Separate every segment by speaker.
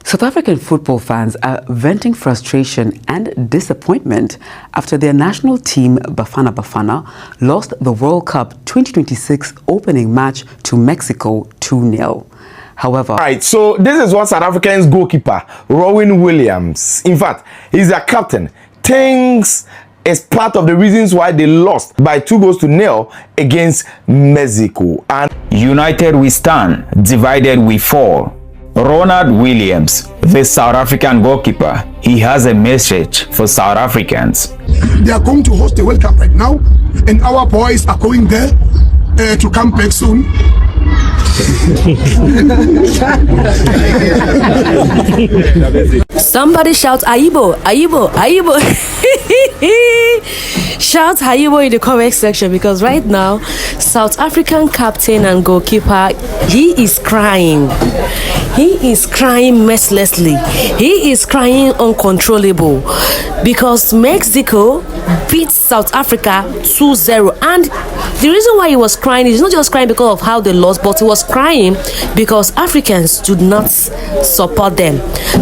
Speaker 1: South African football fans are venting frustration and disappointment after their national team BAFANA lost the World Cup 2026 opening match to Mexico 2-0. However,
Speaker 2: right, so this is what South Africa's goalkeeper Rowan Williams, in fact, he's their captain, thinks is part of the reasons why they lost by 2-0 against Mexico. And
Speaker 3: united we stand, divided we fall. Ronald Williams, the South African goalkeeper, he has a message for South Africans.
Speaker 4: They are going to host the World Cup right now, and our boys are going there to come back soon.
Speaker 5: Somebody shout Aibo, Aibo, Aibo. Shout Aibo in the comment section, because right now South African captain and goalkeeper, he is crying. He is crying mercilessly. He is crying uncontrollable because Mexico beat South Africa 2-0. And the reason why he was crying is not just crying because of how they lost, but he was crying because Africans do not support them.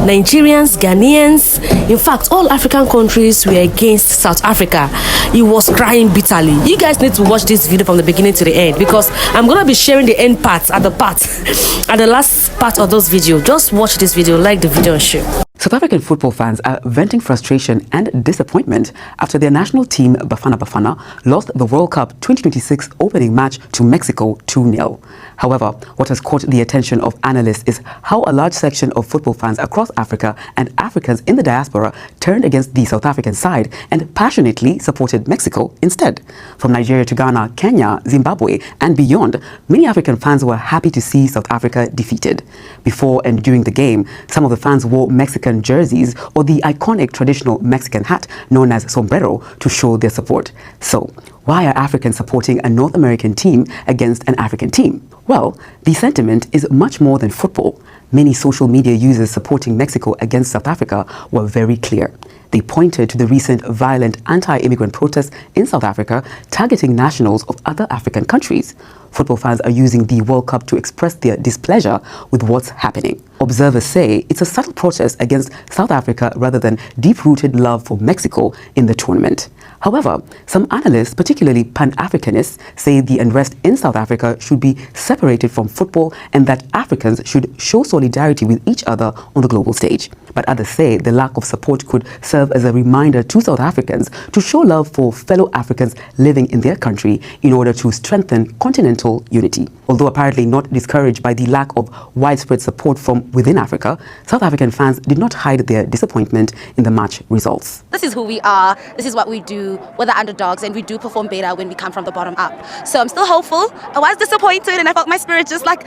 Speaker 5: Nigerians, Ghanaians, in fact, all African countries were against South Africa. He was crying bitterly. You guys need to watch this video from the beginning to the end, because I'm going to be sharing the end parts at the last part of those videos. Just watch this video, like the video and share.
Speaker 1: South African football fans are venting frustration and disappointment after their national team BAFANA lost the World Cup 2026 opening match to Mexico 2-0. However, what has caught the attention of analysts is how a large section of football fans across Africa and Africans in the diaspora turned against the South African side and passionately supported Mexico instead. From Nigeria to Ghana, Kenya, Zimbabwe and beyond, many African fans were happy to see South Africa defeated. Before and during the game, some of the fans wore Mexican jerseys or the iconic traditional Mexican hat known as sombrero to show their support. So, why are Africans supporting a North American team against an African team? Well, the sentiment is much more than football. Many social media users supporting Mexico against South Africa were very clear. They pointed to the recent violent anti-immigrant protests in South Africa targeting nationals of other African countries. Football fans are using the World Cup to express their displeasure with what's happening. Observers say it's a subtle protest against South Africa rather than deep-rooted love for Mexico in the tournament. However, some analysts, particularly Pan-Africanists, say the unrest in South Africa should be separated from football and that Africans should show solidarity with each other on the global stage. But others say the lack of support could serve as a reminder to South Africans to show love for fellow Africans living in their country in order to strengthen continental unity. Although apparently not discouraged by the lack of widespread support from within Africa, South African fans did not hide their disappointment in the match results.
Speaker 6: This is who we are, this is what we do, we're the underdogs, and we do perform better when we come from the bottom up. So I'm still hopeful. I was disappointed and I felt my spirit just like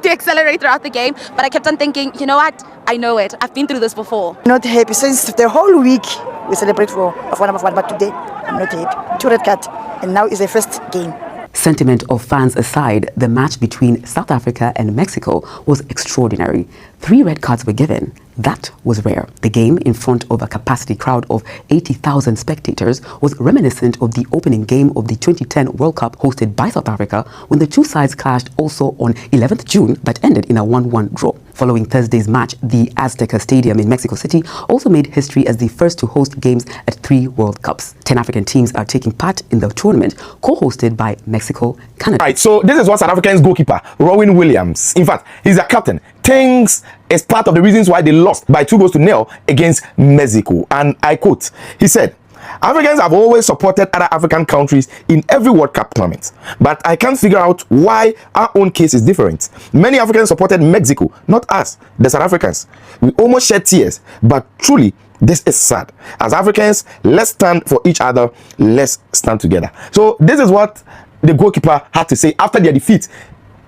Speaker 6: accelerate throughout the game, but I kept on thinking, you know what, I know it, I've been through this before.
Speaker 7: Not happy since the whole week we celebrate for BAFANA, but today I'm not happy. 2 red cards and now is the first game.
Speaker 1: Sentiment of fans aside, the match between South Africa and Mexico was extraordinary. 3 red cards were given. That was rare. The game, in front of a capacity crowd of 80,000 spectators, was reminiscent of the opening game of the 2010 World Cup hosted by South Africa when the two sides clashed also on 11th June but ended in a 1-1 draw. Following Thursday's match, the Azteca Stadium in Mexico City also made history as the first to host games at 3 World Cups. 10 African teams are taking part in the tournament, co-hosted by Mexico, Canada.
Speaker 2: Right, so this is what South Africa's goalkeeper Rowan Williams, in fact, he's a captain, thinks is part of the reasons why they lost by 2-0 against Mexico. And I quote, he said, Africans have always supported other African countries in every World Cup tournament, but I can't figure out why our own case is different. Many Africans supported Mexico, not us, the South Africans. We almost shed tears, but truly, this is sad. As Africans, let's stand for each other, let's stand together. So this is what the goalkeeper had to say after their defeat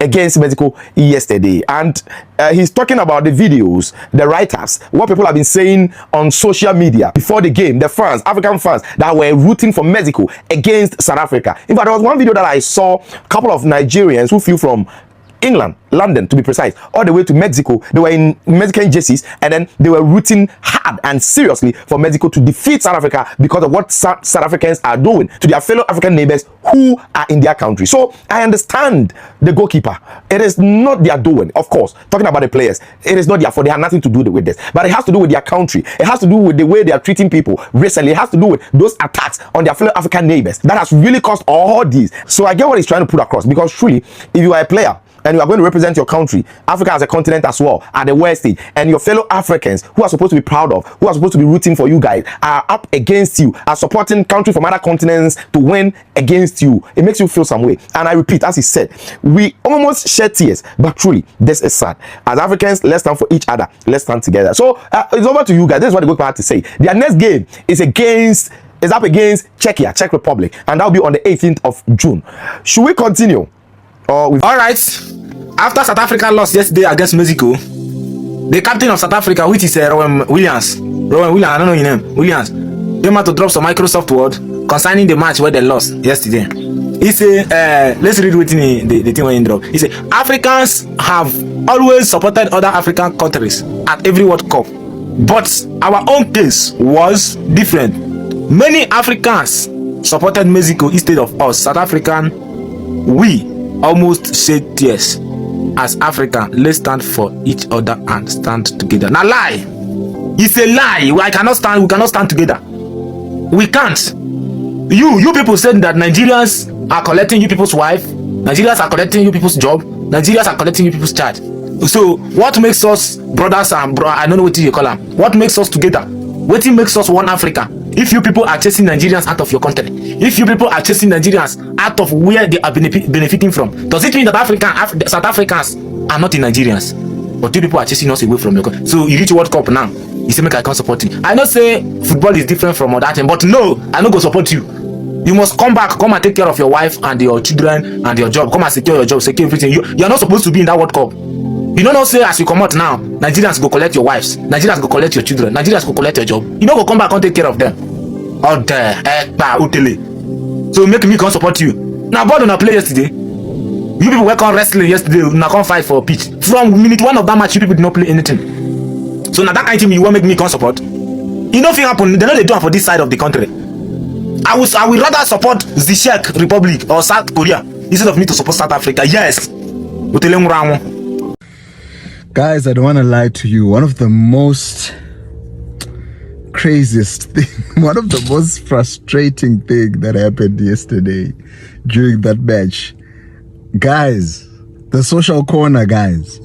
Speaker 2: against Mexico yesterday. And he's talking about the videos, the writers, what people have been saying on social media before the game, the fans, African fans that were rooting for Mexico against South Africa. In fact, there was one video that I saw, a couple of Nigerians who flew from England, London to be precise, all the way to Mexico. They were in Mexican jerseys, and then they were rooting hard and seriously for Mexico to defeat South Africa because of what South Africans are doing to their fellow African neighbors who are in their country. So I understand the goalkeeper. It is not their doing, of course. Talking about the players, it is not their fault. They have nothing to do with this, but it has to do with their country. It has to do with the way they are treating people recently. It has to do with those attacks on their fellow African neighbors that has really caused all these. So I get what he's trying to put across, because truly, if you are a player and you are going to represent your country, Africa as a continent as well, at the world stage, and your fellow Africans who are supposed to be proud of, who are supposed to be rooting for you guys, are up against you, are supporting country from other continents to win against you, it makes you feel some way. And I repeat, as he said, we almost shed tears, but truly, this is sad. As Africans, let's stand for each other, let's stand together. So it's over to you guys. This is what the goalkeeper had to say. Their next game is up against Czechia, Czech Republic, and that'll be on the 18th of June. Should we continue? All
Speaker 8: right. After South Africa lost yesterday against Mexico, the captain of South Africa, which is Rowan Williams, I don't know his name, Williams, came out to drop some Microsoft word concerning the match where they lost yesterday. He said, let's read what the thing when he dropped. He said, Africans have always supported other African countries at every World Cup, but our own case was different. Many Africans supported Mexico instead of us, South African. We almost shed tears. As Africa, let's stand for each other and stand together. Now lie, it's a lie. We cannot stand together. We can't. You people said that Nigerians are collecting you people's wife, Nigerians are collecting you people's job, Nigerians are collecting you people's child. So what makes us brothers and I don't know what you call them, what makes us together? What makes us one Africa? If you people are chasing Nigerians out of your country, if you people are chasing Nigerians out of where they are benefiting from, does it mean that South Africans are not in Nigerians? But you people are chasing us away from your country. So you reach World Cup now, you say make I can't support you. I know say football is different from all that, but no, I don't go support you. You must come back, come and take care of your wife and your children and your job. Come and secure your job, secure everything. You are not supposed to be in that World Cup. You don't know say as you come out now, Nigerians go collect your wives, Nigerians go collect your children, Nigerians go collect your job. You don't go come back and take care of them. Out there, so make me come support you. Now, ball on a play yesterday. You people work on wrestling yesterday. Now come fight for a pitch. From minute one of that match, you people did not play anything. So now that kind of team you want make me come support. You know nothing happen. They know they do it for this side of the country. I will rather support the Czech Republic or South Korea instead of me to support South Africa. Yes.
Speaker 9: Guys, I don't want to lie to you. One of the most craziest thing, one of the most frustrating thing that happened yesterday during that match, guys, the social corner, guys,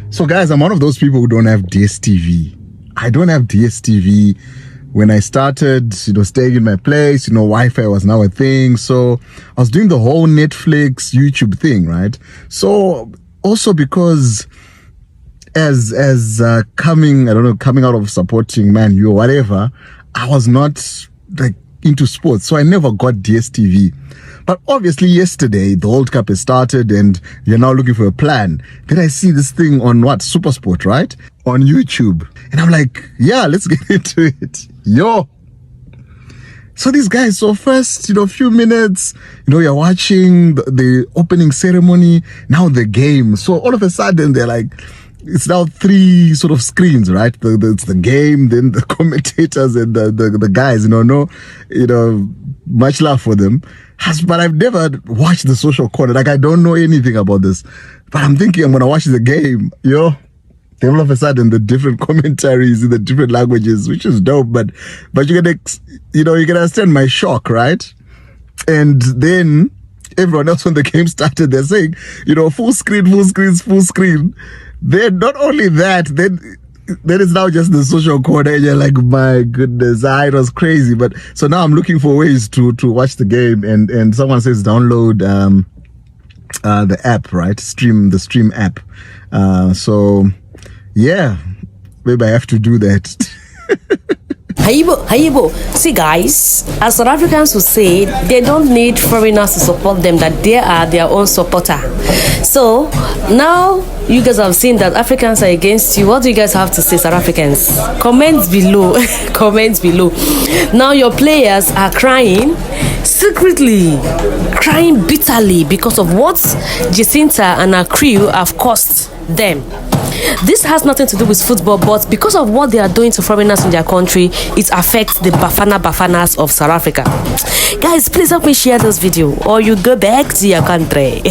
Speaker 9: so guys, I'm one of those people who don't have DSTV. I don't have DSTV. When I started, staying in my place, Wi-Fi was now a thing. So I was doing the whole Netflix, YouTube thing, right? So also because as coming out of supporting Man U or whatever, I was not like into sports, so I never got DSTV. But obviously yesterday the World Cup has started and you're now looking for a plan. Then I see this thing on SuperSport, right? On YouTube. And I'm like, yeah, let's get into it. So these guys, so first, few minutes, you're watching the opening ceremony, now the game. So all of a sudden they're like, it's now 3 sort of screens, right? It's the game, then the commentators and the guys, much love for them. But I've never watched the social corner. Like, I don't know anything about this. But I'm thinking I'm going to watch the game, Then all of a sudden, the different commentaries in the different languages, which is dope. But you can, you can understand my shock, right? And then everyone else, when the game started, they're saying, full screen. Then not only that, then it's now just the social corner, and you're like, my goodness, it was crazy. But so now I'm looking for ways to watch the game, and someone says download the app, right? The stream app. So yeah, maybe I have to do that.
Speaker 5: Hayibo. See guys, as South Africans would say, they don't need foreigners to support them, that they are their own supporter. So now you guys have seen that Africans are against you. What do you guys have to say, South Africans? Comments below. Comments below. Now your players are crying, secretly crying bitterly because of what Jacinta and her crew have cost them. This has nothing to do with football, but because of what they are doing to foreigners in their country, it affects the Bafanas of South Africa. Guys, please help me share this video or you go back to your country.